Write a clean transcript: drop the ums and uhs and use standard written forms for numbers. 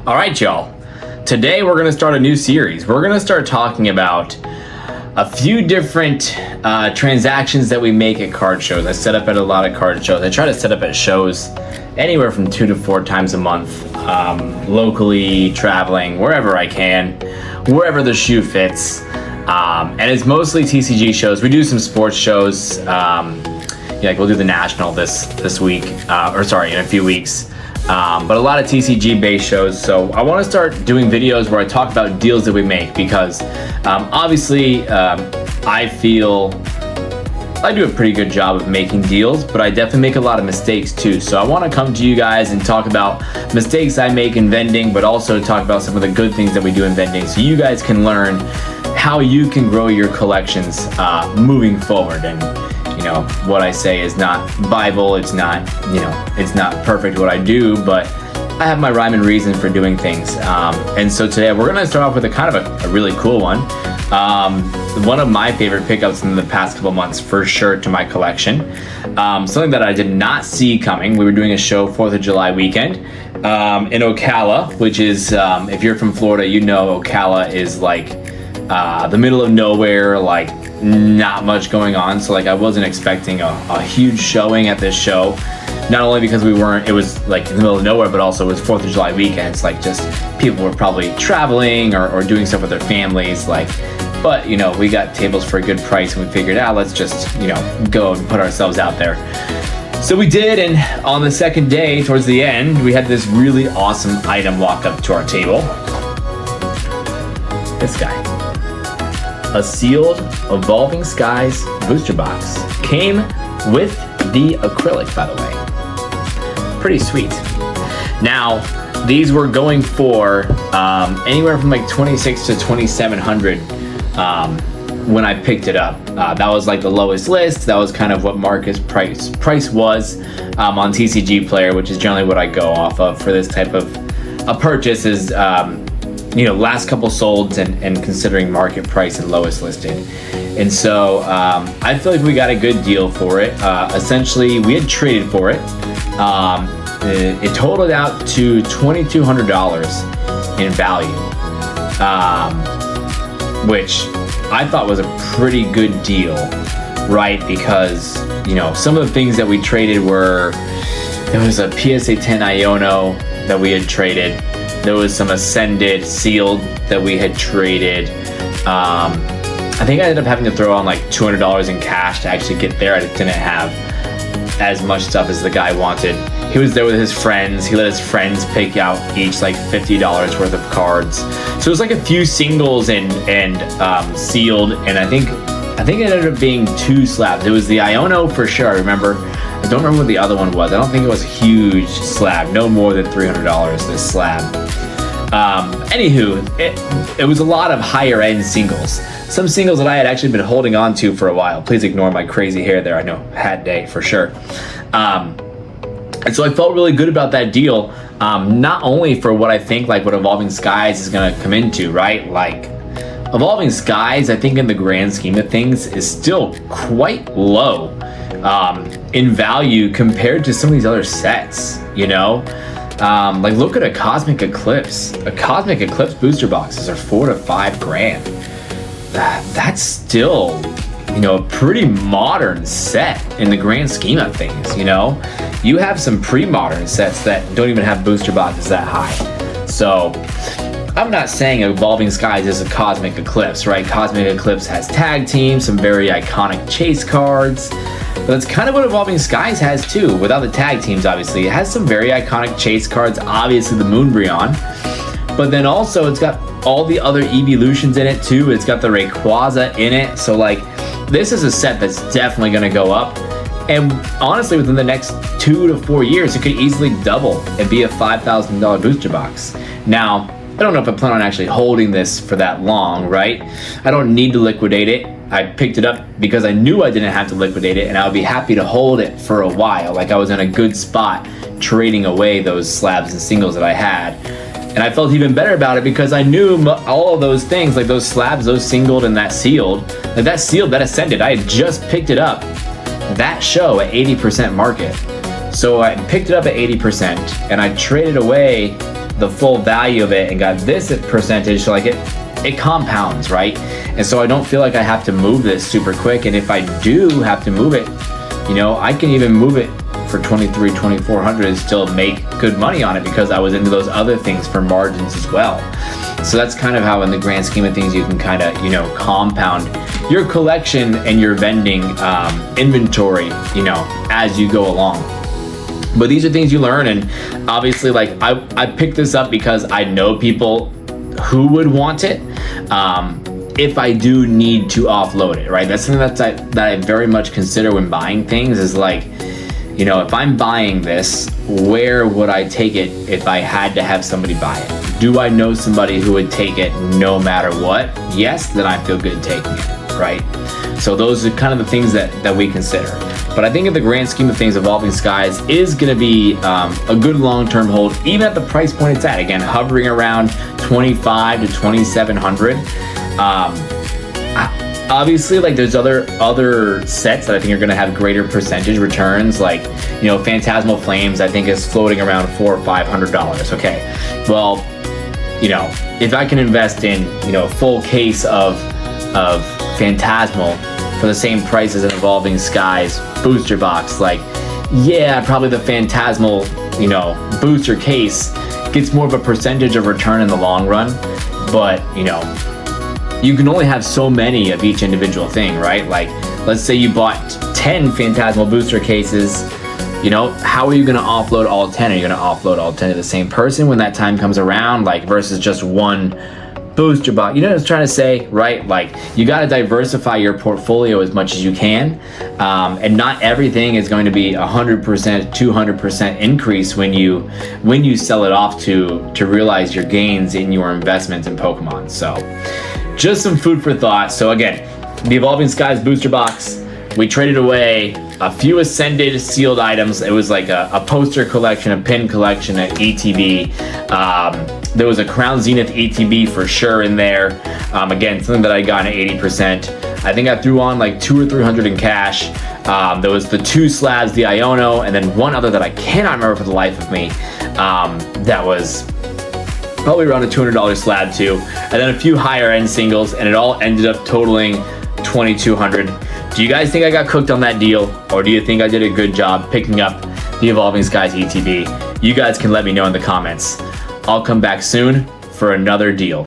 All right, y'all. Today we're going to start a new series. We're going to start talking about a few different transactions that we make at card shows. I set up at a lot of card shows. I try to set up at shows anywhere from 2 to 4 times a month, locally, traveling, wherever I can, wherever the shoe fits. And it's mostly TCG shows. We do some sports shows. Like we'll do the National this week, in a few weeks. But a lot of TCG based shows. So I want to start doing videos where I talk about deals that we make because obviously I feel I do a pretty good job of making deals, but I definitely make a lot of mistakes too. So I want to come to you guys and talk about mistakes I make in vending, but also talk about some of the good things that we do in vending so you guys can learn how you can grow your collections moving forward. And what I say is not Bible. It's not, it's not perfect what I do, but I have my rhyme and reason for doing things. And so today we're going to start off with a really cool one. One of my favorite pickups in the past couple months, for sure, to my collection. Something that I did not see coming. We were doing a show 4th of July weekend in Ocala, which is, if you're from Florida, Ocala is like the middle of nowhere, like not much going on. So I wasn't expecting a huge showing at this show. Not only because it was like in the middle of nowhere, but also it was 4th of July weekend. It's like just people were probably traveling or doing stuff with their families. But we got tables for a good price and we figured out, let's just, go and put ourselves out there. So we did, and on the second day, towards the end, we had this really awesome item walk up to our table. This guy. A sealed Evolving Skies booster box. Came with the acrylic, by the way. Pretty sweet. Now, these were going for anywhere from like $2,600 to $2,700 when I picked it up. That was like the lowest list. That was kind of what market price was on TCG Player, which is generally what I go off of for this type of a purchase is last couple solds and considering market price and lowest listed. And so I feel like we got a good deal for it. Essentially, we had traded for it. It totaled out to $2,200 in value, which I thought was a pretty good deal, right? Because, some of the things that we traded there was a PSA 10 Iono that we had traded. There was some Ascended sealed that we had traded. I think I ended up having to throw on like $200 in cash to actually get there. I didn't have as much stuff as the guy wanted. He was there with his friends. He let his friends pick out each like $50 worth of cards. So it was like a few singles and sealed. And I think it ended up being 2 slabs. It was the Iono for sure. I remember. I don't remember what the other one was. I don't think it was a huge slab. No more than $300 this slab. Anywho, it was a lot of higher end singles. Some singles that I had actually been holding on to for a while. Please ignore my crazy hair there. I know, hat day for sure. And so I felt really good about that deal. Not only for what I think what Evolving Skies is going to come into, right? Evolving Skies, I think in the grand scheme of things, is still quite low in value compared to some of these other sets, look at a Cosmic Eclipse. A Cosmic Eclipse booster boxes are $4,000 to $5,000. That's still, a pretty modern set in the grand scheme of things, You have some pre-modern sets that don't even have booster boxes that high. So I'm not saying Evolving Skies is a Cosmic Eclipse, right? Cosmic Eclipse has tag teams, some very iconic chase cards. But that's kind of what Evolving Skies has too, without the tag teams, obviously. It has some very iconic chase cards, obviously the Moonbryon. But then also it's got all the other evolutions in it too. It's got the Rayquaza in it. So this is a set that's definitely going to go up. And honestly, within the next 2 to 4 years, it could easily double and be a $5,000 booster box. Now, I don't know if I plan on actually holding this for that long, right? I don't need to liquidate it. I picked it up because I knew I didn't have to liquidate it, and I would be happy to hold it for a while. I was in a good spot trading away those slabs and singles that I had. And I felt even better about it because I knew all of those things, like those slabs, those singled and that sealed, that Ascended, I had just picked it up that show at 80% market. So I picked it up at 80% and I traded away the full value of it and got this percentage, so like it compounds, right? And so I don't feel like I have to move this super quick. And if I do have to move it, you know, I can even move it for 2,400 and still make good money on it because I was into those other things for margins as well. So that's kind of how, in the grand scheme of things, you can kind of, you know, compound your collection and your vending inventory, you know, as you go along. But these are things you learn, and obviously, like, I picked this up because I know people who would want it if I do need to offload it, right? That's something that I very much consider when buying things, is like, you know, if I'm buying this, where would I take it if I had to have somebody buy it? Do I know somebody who would take it no matter what? Yes, then I feel good taking it, right? So those are kind of the things that we consider. But I think in the grand scheme of things, Evolving Skies is going to be a good long-term hold, even at the price point it's at. Again, hovering around 2,500 to 2,700. Obviously, like, there's other sets that I think are going to have greater percentage returns, like, you know, Phantasmal Flames I think is floating around $400 or $500. Okay, well, you know, if I can invest in, you know, a full case of Phantasmal for the same price as an Evolving Skies booster box, like, yeah, probably the Phantasmal, you know, booster case gets more of a percentage of return in the long run, but, you know, you can only have so many of each individual thing, right? Like, let's say you bought 10 Phantasmal booster cases, you know, how are you going to offload all 10? Are you going to offload all 10 to the same person when that time comes around, like, versus just one booster box? You know what I was trying to say, right? Like, you got to diversify your portfolio as much as you can, and not everything is going to be 100%, 200% increase when you sell it off to realize your gains in your investments in Pokemon. So just some food for thought. So again, the Evolving Skies booster box, we traded away a few Ascended sealed items. It was like a poster collection, a pin collection at ETB. There was a Crown Zenith ETB for sure in there. Again, something that I got at 80%. I think I threw on like 200 or 300 in cash. There was the 2 slabs, the Iono, and then one other that I cannot remember for the life of me. That was probably around a $200 slab too, and then a few higher end singles, and it all ended up totaling 2,200. Do you guys think I got cooked on that deal, or do you think I did a good job picking up the Evolving Skies ETB? You guys can let me know in the comments. I'll come back soon for another deal.